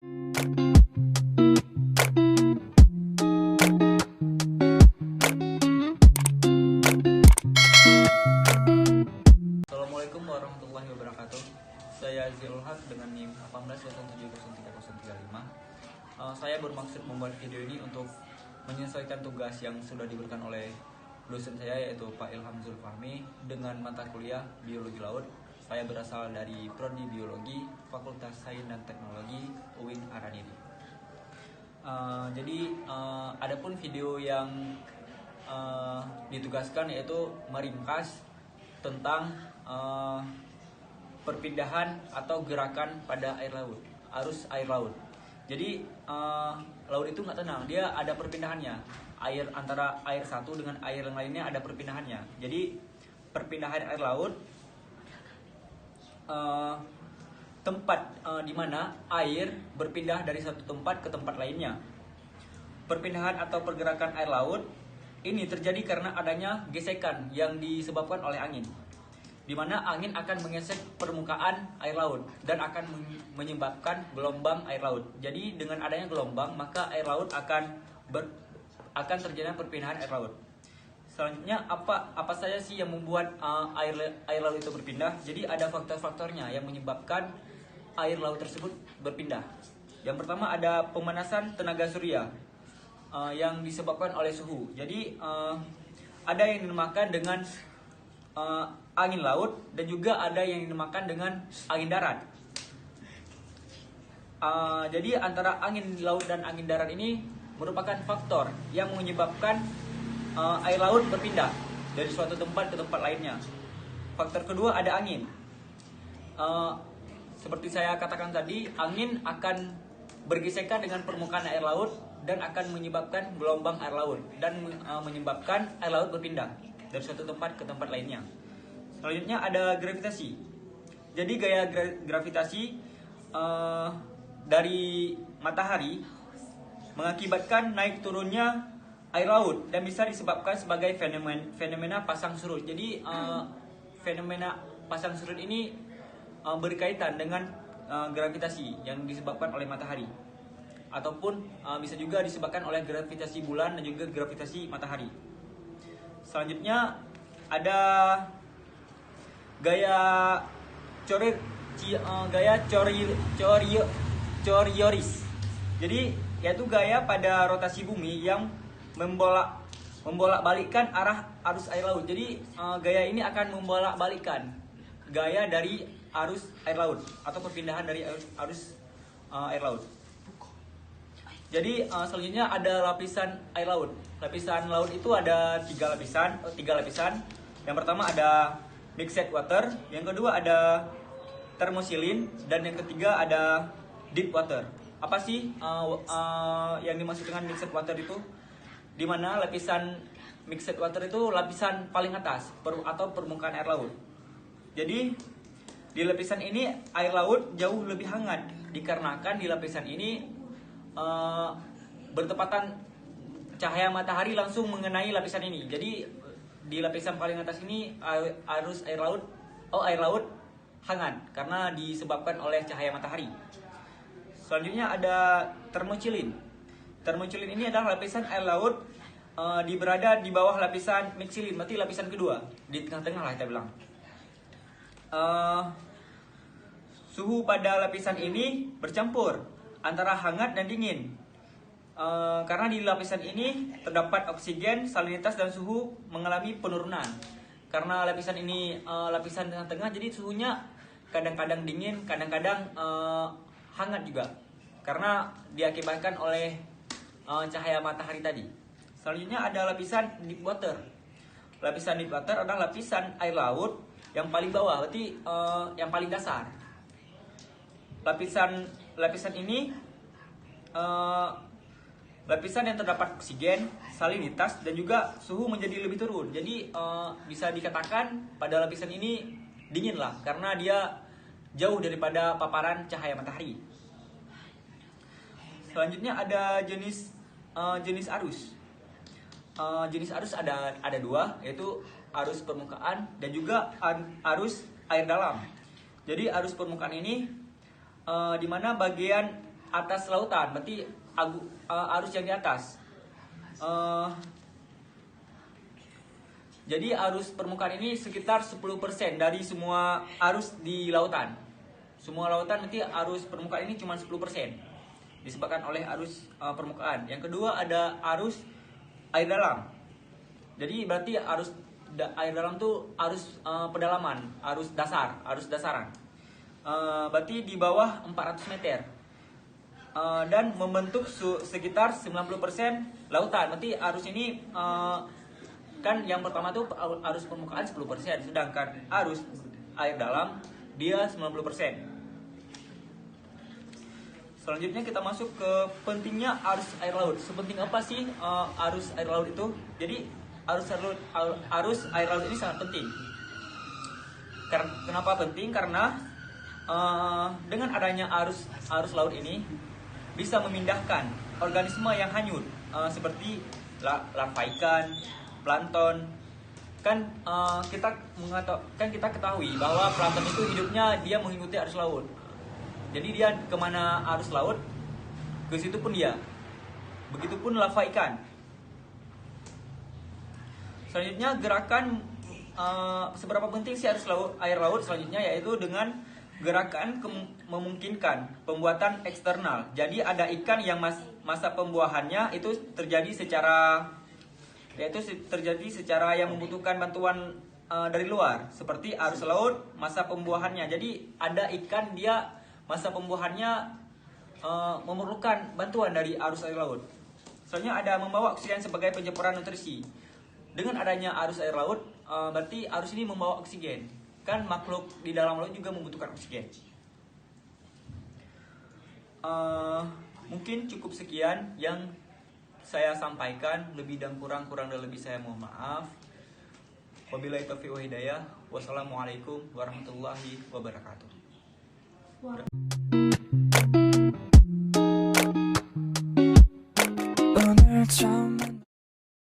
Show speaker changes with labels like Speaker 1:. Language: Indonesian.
Speaker 1: Assalamualaikum warahmatullahi wabarakatuh. Saya Zilul Haq dengan NIM 1807030335. Saya bermaksud membuat video ini untuk menyesuaikan tugas yang sudah diberikan oleh dosen saya, yaitu Pak Ilham Zulfahmi, dengan mata kuliah Biologi Laut. Saya berasal dari Prodi Biologi, Fakultas Sains dan Teknologi UIN Araniri. Adapun video yang ditugaskan yaitu meringkas tentang perpindahan atau gerakan pada air laut, arus air laut. Jadi laut itu nggak tenang, dia ada perpindahannya. Air antara air satu dengan air yang lainnya ada perpindahannya. Jadi perpindahan air laut tempat di mana air berpindah dari satu tempat ke tempat lainnya. Perpindahan atau pergerakan air laut ini terjadi karena adanya gesekan yang disebabkan oleh angin, di mana angin akan menggesek permukaan air laut dan akan menyebabkan gelombang air laut. Jadi dengan adanya gelombang, maka air laut akan terjadi perpindahan air laut. Selanjutnya apa saja sih yang membuat air laut itu berpindah? Jadi ada faktor-faktornya yang menyebabkan air laut tersebut berpindah. Yang pertama ada pemanasan tenaga surya yang disebabkan oleh suhu. Jadi ada yang dinamakan dengan angin laut dan juga ada yang dinamakan dengan angin darat. Jadi antara angin laut dan angin darat ini merupakan faktor yang menyebabkan air laut berpindah dari suatu tempat ke tempat lainnya. Faktor kedua ada angin. Seperti saya katakan tadi, angin akan bergesekan dengan permukaan air laut dan akan menyebabkan gelombang air laut dan menyebabkan air laut berpindah dari suatu tempat ke tempat lainnya. Selanjutnya ada gravitasi. Jadi gaya gravitasi dari matahari mengakibatkan naik turunnya air laut dan bisa disebabkan sebagai fenomena pasang surut. Jadi fenomena pasang surut ini berkaitan dengan gravitasi yang disebabkan oleh matahari, ataupun bisa juga disebabkan oleh gravitasi bulan dan juga gravitasi matahari. Selanjutnya ada gaya Coriolis. Jadi yaitu gaya pada rotasi bumi yang membolak-balikkan arah arus air laut. Jadi gaya ini akan membolak-balikkan gaya dari arus air laut atau perpindahan dari arus air laut. Jadi selanjutnya ada lapisan air laut. Lapisan laut itu ada tiga lapisan. Yang pertama ada mixed water, yang kedua ada thermosilin, dan yang ketiga ada deep water. Apa sih yang dimaksud dengan mixed water itu? Dimana lapisan mixed water itu lapisan paling atas atau permukaan air laut. Jadi di lapisan ini air laut jauh lebih hangat dikarenakan di lapisan ini bertepatan cahaya matahari langsung mengenai lapisan ini. Jadi di lapisan paling atas ini air laut hangat karena disebabkan oleh cahaya matahari. Selanjutnya ada thermochilin. Thermochilin ini adalah lapisan air laut berada di bawah lapisan mixilin, berarti lapisan kedua, di tengah-tengah lah kita bilang. Suhu pada lapisan ini bercampur antara hangat dan dingin. Karena di lapisan ini terdapat oksigen, salinitas, dan suhu mengalami penurunan. Karena lapisan ini lapisan tengah-tengah, jadi suhunya kadang-kadang dingin, kadang-kadang hangat juga, karena diakibatkan oleh cahaya matahari tadi. Selanjutnya ada lapisan deep water. Lapisan deep water adalah lapisan air laut yang paling bawah, berarti yang paling dasar. Lapisan ini lapisan yang terdapat oksigen, salinitas, dan juga suhu menjadi lebih turun. Jadi bisa dikatakan pada lapisan ini dingin lah, karena dia jauh daripada paparan cahaya matahari. Selanjutnya ada jenis arus. Jenis arus ada dua, yaitu arus permukaan dan juga arus air dalam. Jadi arus permukaan ini di mana bagian atas lautan, berarti arus yang di atas. Jadi arus permukaan ini sekitar 10% dari semua arus di lautan. Semua lautan nanti arus permukaan ini cuma 10% disebabkan oleh arus permukaan. Yang kedua ada arus air dalam. Jadi berarti arus air dalam tuh arus pedalaman, arus dasaran. Berarti di bawah 400 meter. Dan membentuk sekitar 90% lautan. Berarti arus ini kan yang pertama tuh arus permukaan 10%, sedangkan arus air dalam dia 90%. Selanjutnya kita masuk ke pentingnya arus air laut. Sepenting apa sih arus air laut itu? Jadi arus air laut ini sangat penting. Kenapa penting? Karena dengan adanya arus laut ini bisa memindahkan organisme yang hanyut seperti larva ikan, plankton. Kan kita ketahui bahwa plankton itu hidupnya dia mengikuti arus laut. Jadi dia kemana arus laut, ke situ pun dia. Begitupun larva ikan. Selanjutnya gerakan seberapa penting sih air laut selanjutnya, yaitu dengan gerakan memungkinkan pembuatan eksternal. Jadi ada ikan yang masa pembuahannya itu terjadi secara yang membutuhkan bantuan dari luar, seperti arus laut masa pembuahannya. Jadi ada ikan dia masa pembuahannya memerlukan bantuan dari arus air laut. Soalnya ada membawa oksigen sebagai pencempuran nutrisi. Dengan adanya arus air laut, berarti arus ini membawa oksigen. Kan makhluk di dalam laut juga membutuhkan oksigen. Mungkin cukup sekian yang saya sampaikan, lebih dan kurang dan lebih saya mohon maaf. Wabillahi taufiq wa hidayah. Wassalamualaikum warahmatullahi wabarakatuh.
Speaker 2: 오늘 처음